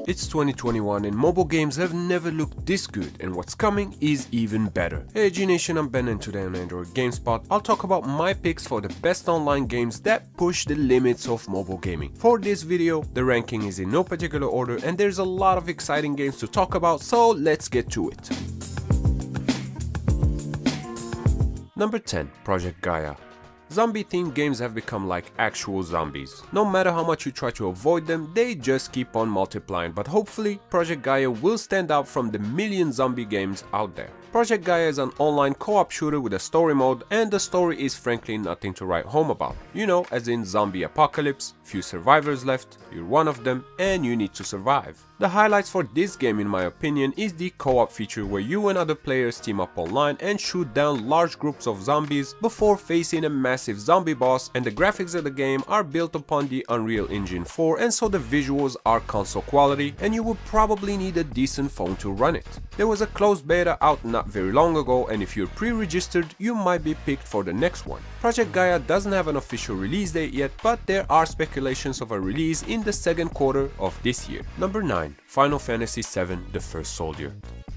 It's 2021 and mobile games have never looked this good, and what's coming is even better. Hey G Nation, I'm Ben and today on Android GameSpot, I'll talk about my picks for the best online games that push the limits of mobile gaming. For this video, the ranking is in no particular order and there's a lot of exciting games to talk about, so let's get to it. Number 10. Project Gaia. Zombie-themed games have become like actual zombies. No matter how much you try to avoid them, they just keep on multiplying, but hopefully Project Gaia will stand out from the million zombie games out there. Project Gaia is an online co-op shooter with a story mode, and the story is frankly nothing to write home about. You know, as in zombie apocalypse, few survivors left, you're one of them, and you need to survive. The highlights for this game in my opinion is the co-op feature where you and other players team up online and shoot down large groups of zombies before facing a massive zombie boss, and the graphics of the game are built upon the Unreal Engine 4, and so the visuals are console quality and you would probably need a decent phone to run it. There was a closed beta out not very long ago, and if you're pre-registered you might be picked for the next one. Project Gaia doesn't have an official release date yet, but there are speculations of a release in the second quarter of this year. Number 9. Final Fantasy VII: The First Soldier.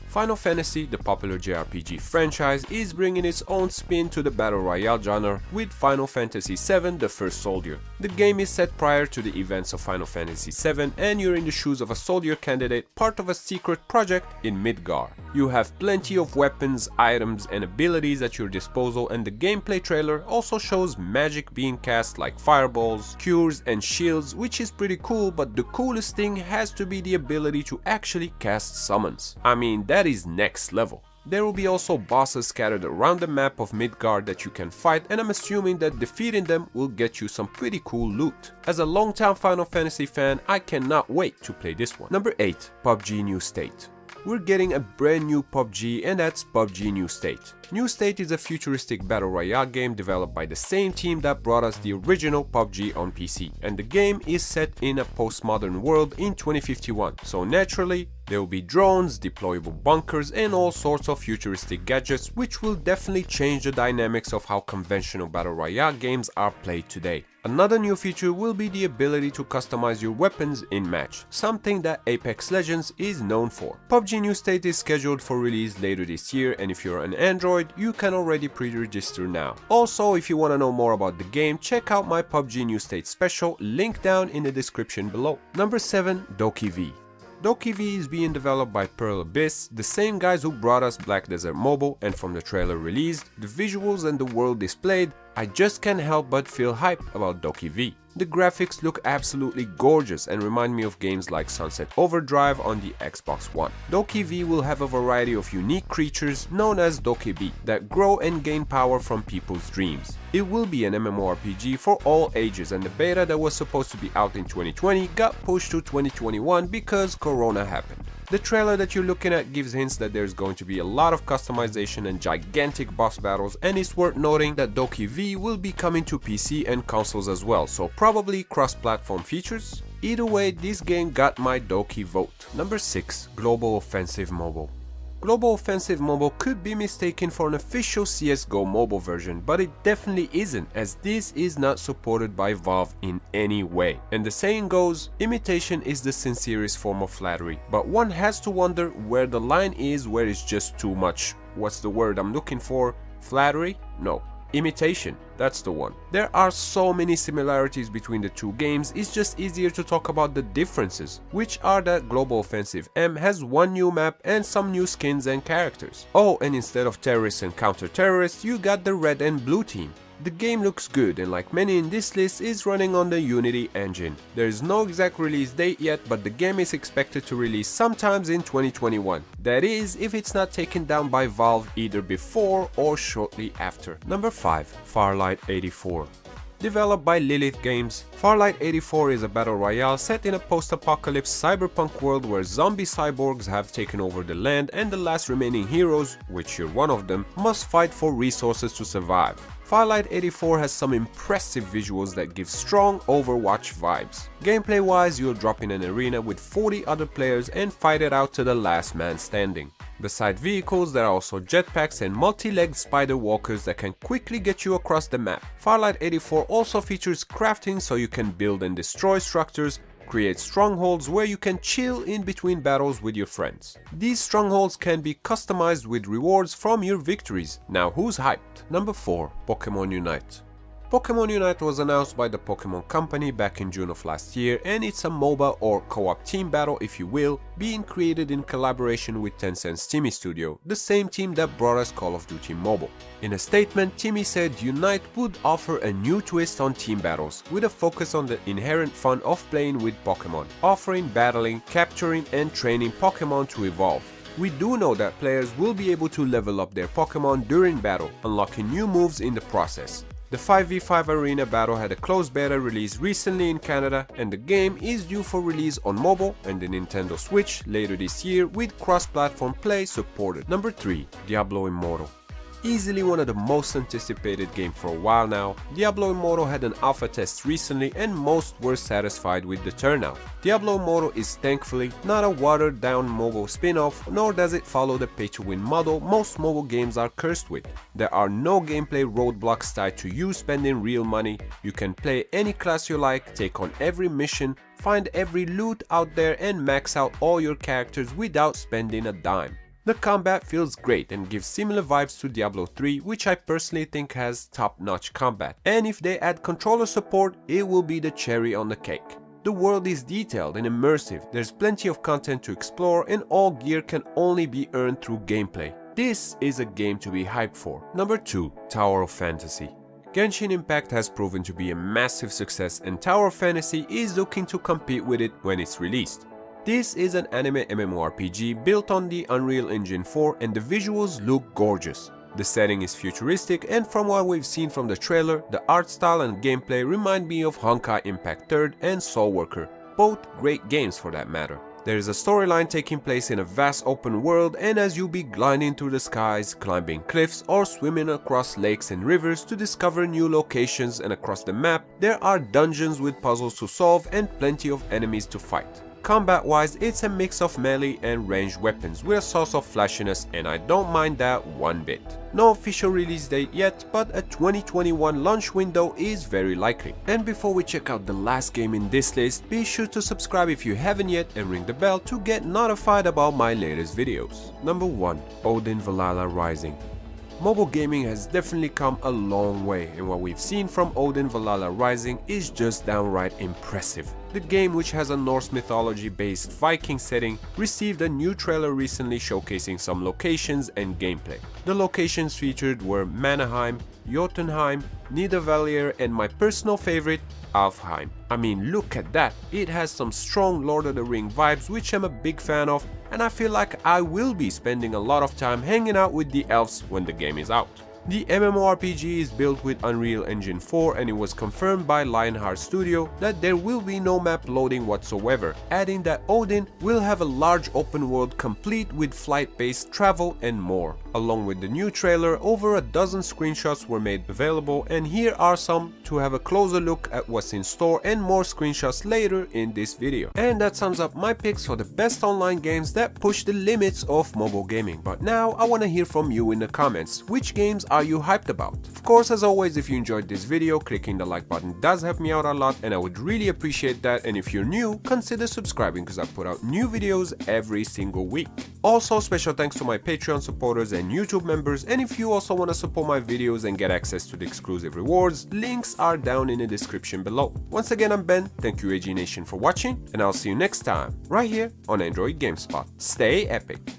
Final Fantasy, the popular JRPG franchise, is bringing its own spin to the Battle Royale genre with Final Fantasy VII: The First Soldier. The game is set prior to the events of Final Fantasy VII, and you're in the shoes of a soldier candidate, part of a secret project in Midgar. You have plenty of weapons, items, and abilities at your disposal, and the gameplay trailer also shows magic being cast like fireballs, cures, and shields, which is pretty cool, but the coolest thing has to be the ability to actually cast summons. I mean, that is next level. There will be also bosses scattered around the map of Midgard that you can fight, and I'm assuming that defeating them will get you some pretty cool loot. As a longtime Final Fantasy fan, I cannot wait to play this one. Number 8. PUBG New State. We're getting a brand new PUBG, and that's PUBG New State. New State is a futuristic battle royale game developed by the same team that brought us the original PUBG on PC, and the game is set in a postmodern world in 2051, so naturally there will be drones, deployable bunkers, and all sorts of futuristic gadgets, which will definitely change the dynamics of how conventional battle royale games are played today. Another new feature will be the ability to customize your weapons in-match, something that Apex Legends is known for. PUBG New State is scheduled for release later this year, and if you're an Android, you can already pre-register now. Also, if you want to know more about the game, check out my PUBG New State special, link down in the description below. Number 7. DokeV. DokeV is being developed by Pearl Abyss, the same guys who brought us Black Desert Mobile, and from the trailer released, the visuals and the world displayed, I just can't help but feel hype about DokeV. The graphics look absolutely gorgeous and remind me of games like Sunset Overdrive on the Xbox One. DokeV will have a variety of unique creatures known as Dokebi that grow and gain power from people's dreams. It will be an MMORPG for all ages, and the beta that was supposed to be out in 2020 got pushed to 2021 because Corona happened. The trailer that you're looking at gives hints that there's going to be a lot of customization and gigantic boss battles, and it's worth noting that DokeV will be coming to PC and consoles as well, so probably cross-platform features. Either way, this game got my Doke vote. Number 6. Global Offensive Mobile. Global Offensive Mobile could be mistaken for an official CSGO mobile version, but it definitely isn't, as this is not supported by Valve in any way. And the saying goes, imitation is the sincerest form of flattery, but one has to wonder where the line is where it's just too much. What's the word I'm looking for? Flattery? No. Imitation, that's the one. There are so many similarities between the two games, it's just easier to talk about the differences, which are that Global Offensive M has one new map and some new skins and characters. Oh, and instead of terrorists and counter-terrorists, you got the red and blue team. The game looks good, and like many in this list, is running on the Unity engine. There is no exact release date yet, but the game is expected to release sometimes in 2021. That is, if it's not taken down by Valve either before or shortly after. Number 5. Farlight 84. Developed by Lilith Games, Farlight 84 is a battle royale set in a post-apocalypse cyberpunk world where zombie cyborgs have taken over the land, and the last remaining heroes, which you're one of them, must fight for resources to survive. Farlight 84 has some impressive visuals that give strong Overwatch vibes. Gameplay wise, you'll drop in an arena with 40 other players and fight it out to the last man standing. Beside vehicles, there are also jetpacks and multi-legged spider walkers that can quickly get you across the map. Farlight 84 also features crafting, so you can build and destroy structures, Create strongholds where you can chill in between battles with your friends. These strongholds can be customized with rewards from your victories. Now who's hyped? Number 4. Pokémon Unite. Pokémon Unite was announced by the Pokémon Company back in June of last year, and it's a MOBA or co-op team battle if you will, being created in collaboration with Tencent's TiMi Studio, the same team that brought us Call of Duty Mobile. In a statement, TiMi said Unite would offer a new twist on team battles, with a focus on the inherent fun of playing with Pokémon, offering battling, capturing and training Pokémon to evolve. We do know that players will be able to level up their Pokémon during battle, unlocking new moves in the process. The 5v5 arena battle had a closed beta release recently in Canada, and the game is due for release on mobile and the Nintendo Switch later this year with cross-platform play supported. Number 3. Diablo Immortal. Easily one of the most anticipated games for a while now, Diablo Immortal had an alpha test recently and most were satisfied with the turnout. Diablo Immortal is thankfully not a watered down mobile spin-off, nor does it follow the pay-to-win model most mobile games are cursed with. There are no gameplay roadblocks tied to you spending real money, you can play any class you like, take on every mission, find every loot out there and max out all your characters without spending a dime. The combat feels great and gives similar vibes to Diablo 3, which I personally think has top-notch combat, and if they add controller support, it will be the cherry on the cake. The world is detailed and immersive, there's plenty of content to explore, and all gear can only be earned through gameplay. This is a game to be hyped for. Number 2. Tower of Fantasy. Genshin Impact has proven to be a massive success, and Tower of Fantasy is looking to compete with it when it's released. This is an anime MMORPG built on the Unreal Engine 4 and the visuals look gorgeous. The setting is futuristic, and from what we've seen from the trailer, the art style and gameplay remind me of Honkai Impact 3rd and Soul Worker, both great games for that matter. There is a storyline taking place in a vast open world, and as you be gliding through the skies, climbing cliffs or swimming across lakes and rivers to discover new locations, and across the map there are dungeons with puzzles to solve and plenty of enemies to fight. Combat-wise, it's a mix of melee and ranged weapons with a source of flashiness, and I don't mind that one bit. No official release date yet, but a 2021 launch window is very likely. And before we check out the last game in this list, be sure to subscribe if you haven't yet and ring the bell to get notified about my latest videos. Number 1. Odin Valhalla Rising. Mobile gaming has definitely come a long way, and what we've seen from Odin Valhalla Rising is just downright impressive. The game, which has a Norse mythology based Viking setting, received a new trailer recently showcasing some locations and gameplay. The locations featured were Mannerheim, Jotunheim, Nidavellir and my personal favorite, Alfheim. I mean, look at that, it has some strong Lord of the Ring vibes, which I'm a big fan of, and I feel like I will be spending a lot of time hanging out with the elves when the game is out. The MMORPG is built with Unreal Engine 4, and it was confirmed by Lionheart Studio that there will be no map loading whatsoever, adding that Odin will have a large open world complete with flight-based travel and more. Along with the new trailer, over a dozen screenshots were made available, and here are some to have a closer look at what's in store, and more screenshots later in this video. And that sums up my picks for the best online games that push the limits of mobile gaming. But now I want to hear from you in the comments. Which games are you hyped about? Of course, as always, if you enjoyed this video, clicking the like button does help me out a lot, and I would really appreciate that. And if you're new, consider subscribing because I put out new videos every single week. Also, special thanks to my Patreon supporters and YouTube members, and if you also want to support my videos and get access to the exclusive rewards, links are down in the description below. Once again, I'm Ben, thank you AG Nation for watching, and I'll see you next time, right here on Android GameSpot. Stay epic!